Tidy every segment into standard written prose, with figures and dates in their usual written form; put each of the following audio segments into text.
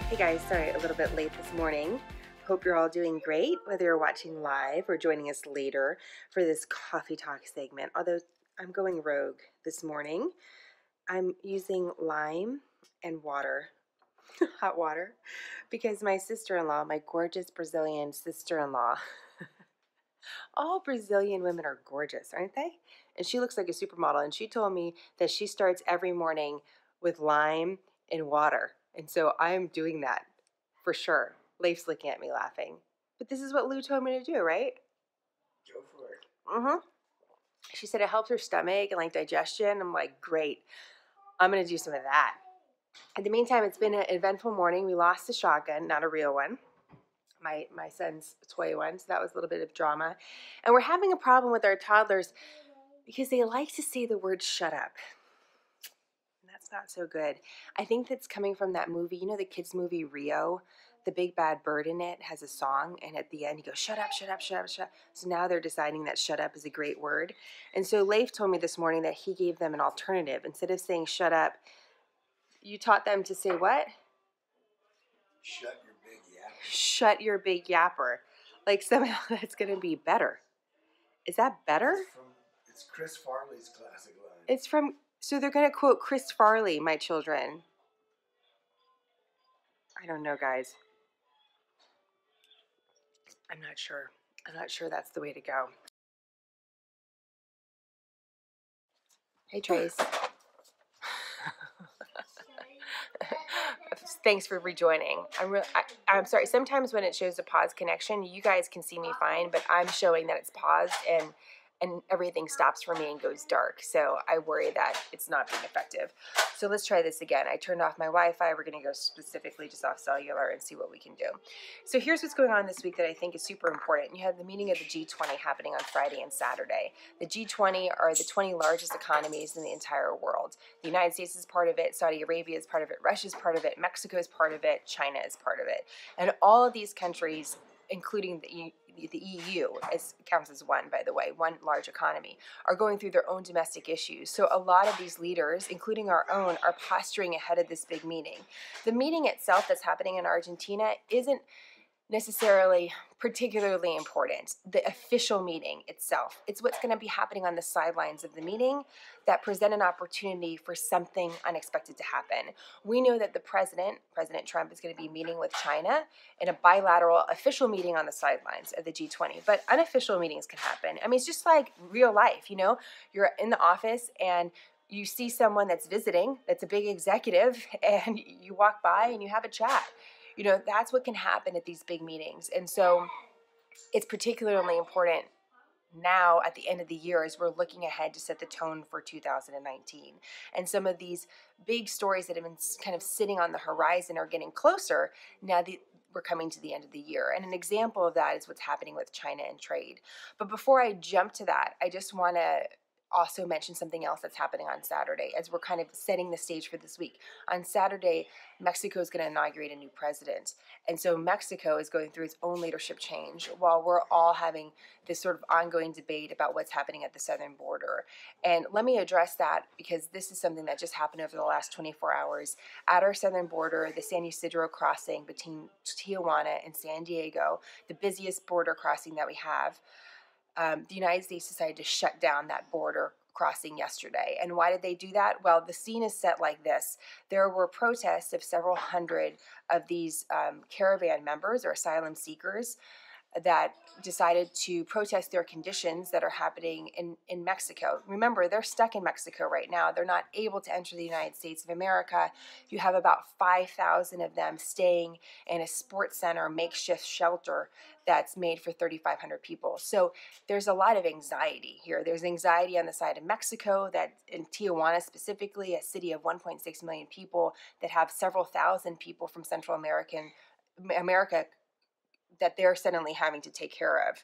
Hey guys, sorry a little bit late this morning. Hope you're all doing great, whether you're watching live or joining us later for this coffee talk segment. Although I'm going rogue this morning, I'm using lime and water, hot water, because my sister-in-law, my gorgeous Brazilian sister-in-law, all Brazilian women are gorgeous, aren't they? And she looks like a supermodel, and she told me that she starts every morning with lime and water. And so I'm doing that for sure. Leif's looking at me laughing. But this is what Lou told me to do, right? Go for it. Mm-hmm. She said it helps her stomach and like digestion. I'm like, great. I'm going to do some of that. In the meantime, it's been an eventful morning. We lost a shotgun, not a real one. My son's toy one, so that was a little bit of drama. And we're having a problem with our toddlers because they like to say the word shut up. And that's not so good. I think that's coming from that movie, you know, the kids movie Rio. The big bad bird in it has a song, and at the end he goes, shut up, shut up, shut up, shut up. So now they're deciding that shut up is a great word. And so Leif told me this morning that he gave them an alternative. Instead of saying shut up, you taught them to say what? Shut your big yapper. Shut your big yapper. Like somehow that's going to be better. Is that better? It's Chris Farley's classic line. It's from, so they're going to quote Chris Farley, my children. I don't know, guys. I'm not sure. I'm not sure that's the way to go. Hey, Trace. Thanks for rejoining. I'm sorry. Sometimes when it shows a pause connection, you guys can see me fine, but I'm showing that it's paused and everything stops for me and goes dark. So I worry that it's not being effective. So let's try this again. I turned off my Wi-Fi. We're going to go specifically just off cellular and see what we can do. So here's what's going on this week that I think is super important. You have the meeting of the G20 happening on Friday and Saturday. The G20 are the 20 largest economies in the entire world. The United States is part of it. Saudi Arabia is part of it. Russia is part of it. Mexico is part of it. China is part of it. And all of these countries, including the EU, counts as one, by the way, one large economy, are going through their own domestic issues. So a lot of these leaders, including our own, are posturing ahead of this big meeting. The meeting itself that's happening in Argentina isn't necessarily particularly important. The official meeting itself, it's what's going to be happening on the sidelines of the meeting that present an opportunity for something unexpected to happen. We know that the President Trump, is going to be meeting with China in a bilateral official meeting on the sidelines of the G20, but unofficial meetings can happen. I mean, it's just like real life, you know, you're in the office and you see someone that's visiting, that's a big executive, and you walk by and you have a chat. You know, that's what can happen at these big meetings. And so it's particularly important now at the end of the year as we're looking ahead to set the tone for 2019. And some of these big stories that have been kind of sitting on the horizon are getting closer now that we're coming to the end of the year. And an example of that is what's happening with China and trade. But before I jump to that, I just want to also mention something else that's happening on Saturday as we're kind of setting the stage for this week. On Saturday, Mexico is going to inaugurate a new president. And so Mexico is going through its own leadership change while we're all having this sort of ongoing debate about what's happening at the southern border. And let me address that because this is something that just happened over the last 24 hours. At our southern border, the San Ysidro crossing between Tijuana and San Diego, the busiest border crossing that we have, the United States decided to shut down that border crossing yesterday. And why did they do that? Well, the scene is set like this. There were protests of several hundred of these caravan members or asylum seekers that decided to protest their conditions that are happening in Mexico. Remember, they're stuck in Mexico right now. They're not able to enter the United States of America. You have about 5,000 of them staying in a sports center makeshift shelter that's made for 3,500 people. So there's a lot of anxiety here. There's anxiety on the side of Mexico, that in Tijuana specifically, a city of 1.6 million people that have several thousand people from Central America that they're suddenly having to take care of,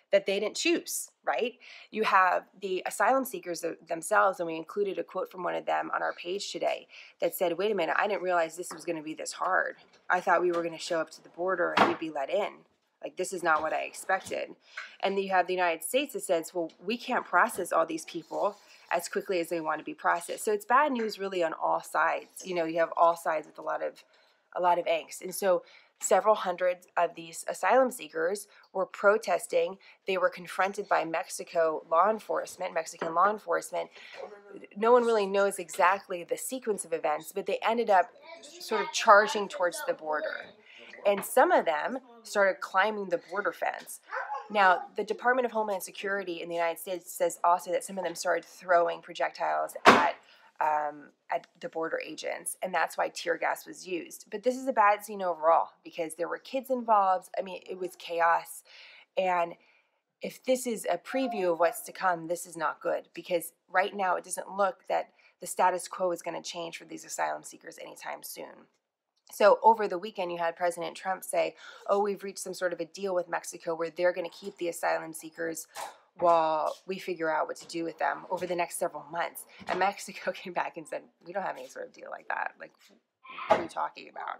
that they didn't choose, right? You have the asylum seekers themselves, and we included a quote from one of them on our page today that said, wait a minute, I didn't realize this was going to be this hard. I thought we were going to show up to the border and we'd be let in. Like, this is not what I expected. And then you have the United States that says, well, we can't process all these people as quickly as they want to be processed. So it's bad news really on all sides. You know, you have all sides with a lot of a lot of angst. And so several hundred of these asylum seekers were protesting. They were confronted by Mexican law enforcement. No one really knows exactly the sequence of events, but they ended up sort of charging towards the border. And some of them started climbing the border fence. Now, the Department of Homeland Security in the United States says also that some of them started throwing projectiles at the border agents, and that's why tear gas was used. But this is a bad scene overall because there were kids involved. I mean, it was chaos. And if this is a preview of what's to come, this is not good, because right now it doesn't look that the status quo is going to change for these asylum seekers anytime soon. So over the weekend, you had President Trump say, oh, we've reached some sort of a deal with Mexico where they're going to keep the asylum seekers while we figure out what to do with them over the next several months. And Mexico came back and said, we don't have any sort of deal like that. Like, what are you talking about?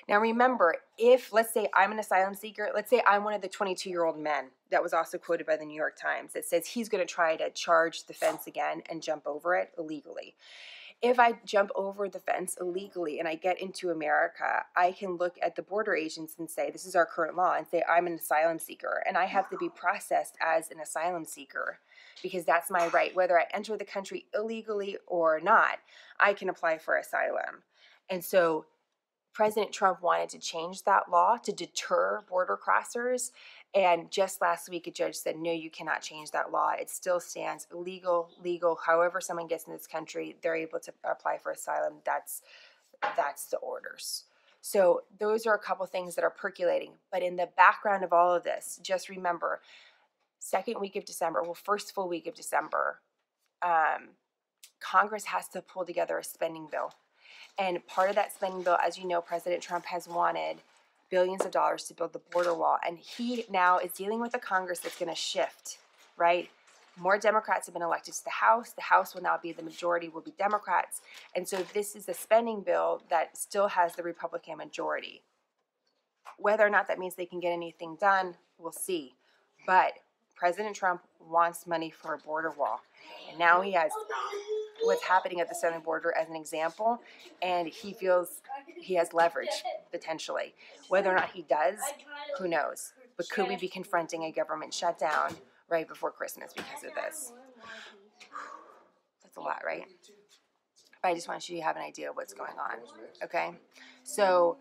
Now, remember, if, let's say I'm an asylum seeker, let's say I'm one of the 22-year-old men that was also quoted by the New York Times that says he's going to try to charge the fence again and jump over it illegally. If I jump over the fence illegally and I get into America, I can look at the border agents and say, this is our current law, and say I'm an asylum seeker, and I have to be processed as an asylum seeker because that's my right. Whether I enter the country illegally or not, I can apply for asylum. And so President Trump wanted to change that law to deter border crossers. And just last week, a judge said, no, you cannot change that law. It still stands legal. However someone gets in this country, they're able to apply for asylum. That's the orders. So those are a couple things that are percolating. But in the background of all of this, just remember, first full week of December, Congress has to pull together a spending bill. And part of that spending bill, as you know, President Trump has wanted billions of dollars to build the border wall. And he now is dealing with a Congress that's going to shift, right? More Democrats have been elected to the House. The House will now be, the majority will be Democrats. And so this is a spending bill that still has the Republican majority. Whether or not that means they can get anything done, we'll see. But President Trump wants money for a border wall. And now he has what's happening at the southern border as an example, and he feels he has leverage, potentially. Whether or not he does, who knows? But could we be confronting a government shutdown right before Christmas because of this? That's a lot, right? But I just want you to have an idea of what's going on, okay? So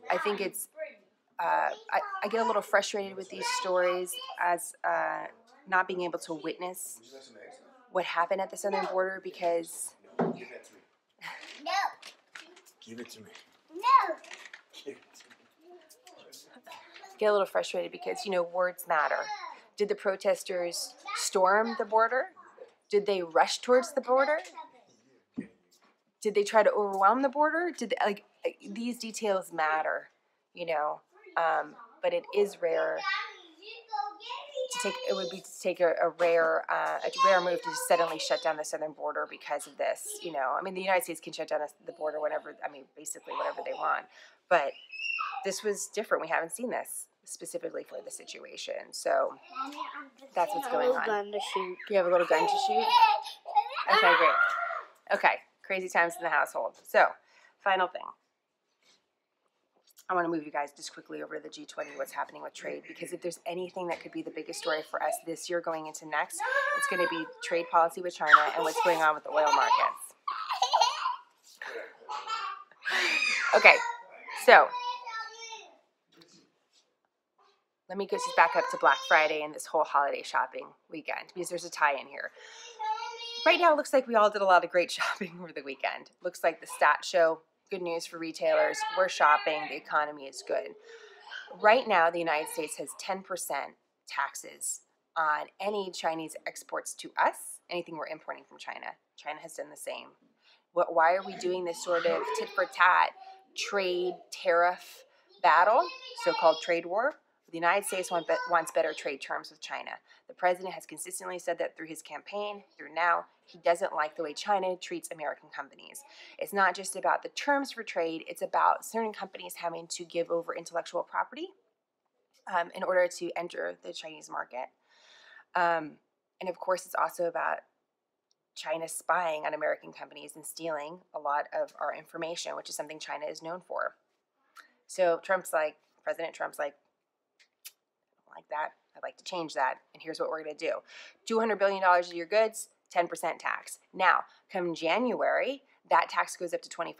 I think it's, I get a little frustrated with these stories as not being able to witness what happened at the southern border because... Give it to me. No. Give it to me. No. Give it to me. Get a little frustrated because, words matter. Did the protesters storm the border? Did they rush towards the border? Did they try to overwhelm the border? These details matter, but it is rare it would be to take a rare move to just suddenly shut down the southern border because of this. I mean, the United States can shut down the border basically whatever they want. But this was different. We haven't seen this specifically for the situation. So that's what's going on. Gun to shoot. You have a little gun to shoot? Okay, great. Okay, crazy times in the household. So, final thing. I want to move you guys just quickly over to the G20, what's happening with trade, because if there's anything that could be the biggest story for us this year going into next, it's going to be trade policy with China and what's going on with the oil markets. Okay, so let me go just back up to Black Friday and this whole holiday shopping weekend, because there's a tie-in here. Right now, it looks like we all did a lot of great shopping over the weekend. Looks like the stats show good news for retailers. We're shopping. The economy is good. Right now, the United States has 10% taxes on any Chinese exports to us, anything we're importing from China. China has done the same. Why are we doing this sort of tit-for-tat trade tariff battle, so-called trade war? The United States wants better trade terms with China. The president has consistently said that through his campaign, through now. He doesn't like the way China treats American companies. It's not just about the terms for trade. It's about certain companies having to give over intellectual property in order to enter the Chinese market. And of course, it's also about China spying on American companies and stealing a lot of our information, which is something China is known for. So President Trump's like, I don't like that. I'd like to change that. And here's what we're going to do. $200 billion of your goods, 10% tax. Now, come January, that tax goes up to 25%.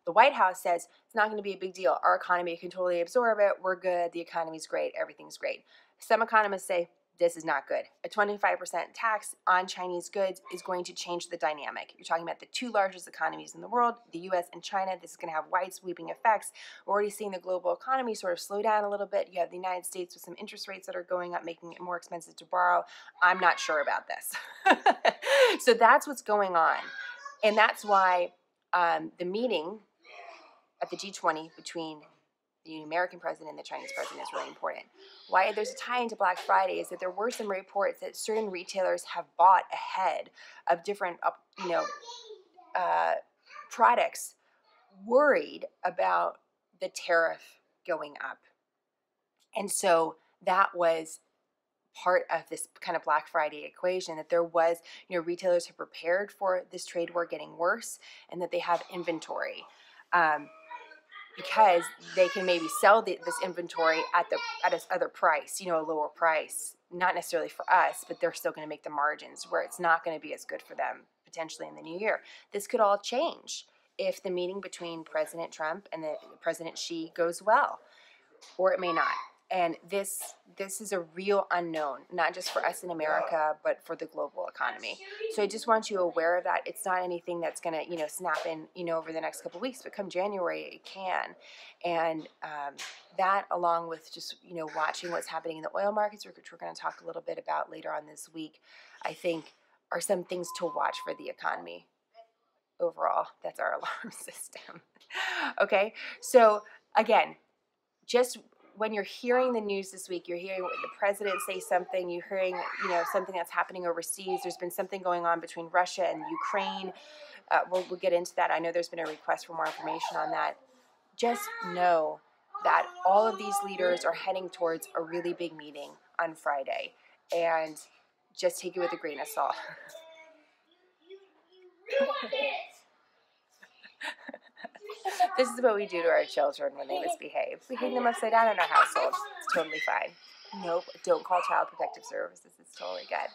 The White House says it's not going to be a big deal. Our economy can totally absorb it. We're good. The economy's great. Everything's great. Some economists say this is not good. A 25% tax on Chinese goods is going to change the dynamic. You're talking about the two largest economies in the world, the U.S. and China. This is going to have wide sweeping effects. We're already seeing the global economy sort of slow down a little bit. You have the United States with some interest rates that are going up, making it more expensive to borrow. I'm not sure about this. So that's what's going on. And that's why the meeting at the G20 between the American president and the Chinese president is really important. Why there's a tie into Black Friday is that there were some reports that certain retailers have bought ahead of different, products, worried about the tariff going up. And so that was part of this kind of Black Friday equation, that there was, retailers have prepared for this trade war getting worse, and that they have inventory. Because they can maybe sell this inventory at this other price, a lower price, not necessarily for us, but they're still going to make the margins where it's not going to be as good for them potentially in the new year. This could all change if the meeting between President Trump and the President Xi goes well, or it may not. And this is a real unknown, not just for us in America, but for the global economy. So I just want you aware of that. It's not anything that's going to, snap in, over the next couple of weeks, but come January, it can. And that, along with just, watching what's happening in the oil markets, which we're going to talk a little bit about later on this week, I think are some things to watch for the economy overall. That's our alarm system. Okay. So again, just when you're hearing the news this week, you're hearing the president say something, you're hearing, something that's happening overseas. There's been something going on between Russia and Ukraine. We'll get into that. I know there's been a request for more information on that. Just know that all of these leaders are heading towards a really big meeting on Friday, and just take it with a grain of salt. This is what we do to our children when they misbehave. We hang them upside down in our household. It's totally fine. Nope, don't call Child Protective Services. It's totally good.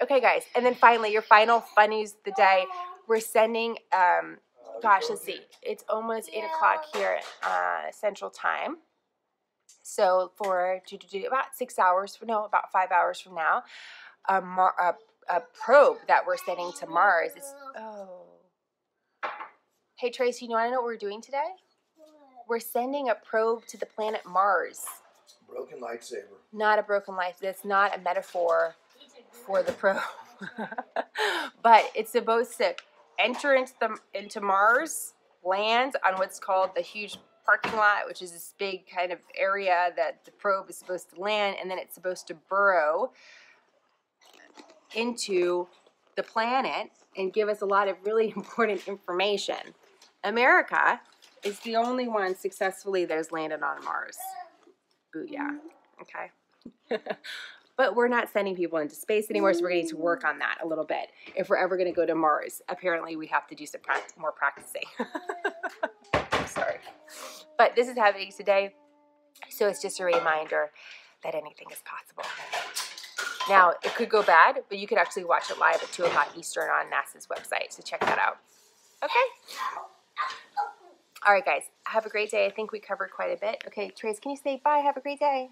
Okay, guys. And then finally, your final fun news of the day. We're sending, let's see. It's almost 8 o'clock here Central Time. So for about 6 hours, about 5 hours from now, a probe that we're sending to Mars. Hey, Tracy, you want to know what we're doing today? We're sending a probe to the planet Mars. Broken lightsaber. Not a broken lightsaber. That's not a metaphor for the probe. But it's supposed to enter into Mars, land on what's called the huge parking lot, which is this big kind of area that the probe is supposed to land, and then it's supposed to burrow into the planet and give us a lot of really important information. America is the only one successfully that has landed on Mars. Booyah. Okay. But we're not sending people into space anymore, so we're going to need to work on that a little bit. If we're ever going to go to Mars, apparently we have to do some more practicing. I'm sorry. But this is happening today, so it's just a reminder that anything is possible. Now, it could go bad, but you could actually watch it live at 2 o'clock Eastern on NASA's website, so check that out. Okay? All right, guys. Have a great day. I think we covered quite a bit. Okay, Trace, can you say bye? Have a great day.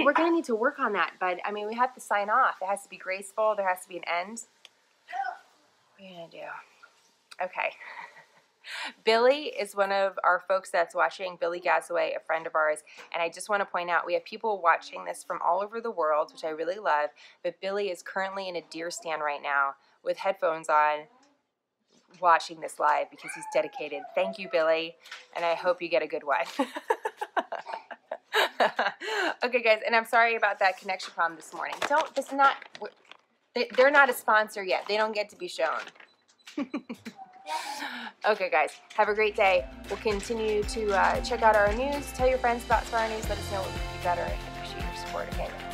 We're going to need to work on that, but, we have to sign off. It has to be graceful. There has to be an end. What are you going to do? Okay. Billy is one of our folks that's watching, Billy Gazaway, a friend of ours, and I just want to point out we have people watching this from all over the world, which I really love, but Billy is currently in a deer stand right now with headphones on, watching this live because he's dedicated. Thank you, Billy, and I hope you get a good one. Okay, guys, and I'm sorry about that connection problem this morning. They're not a sponsor yet. They don't get to be shown. Okay, guys, have a great day. We'll continue to check out our news. Tell your friends about SmartHER News. Let us know what we can do better. I appreciate your support again.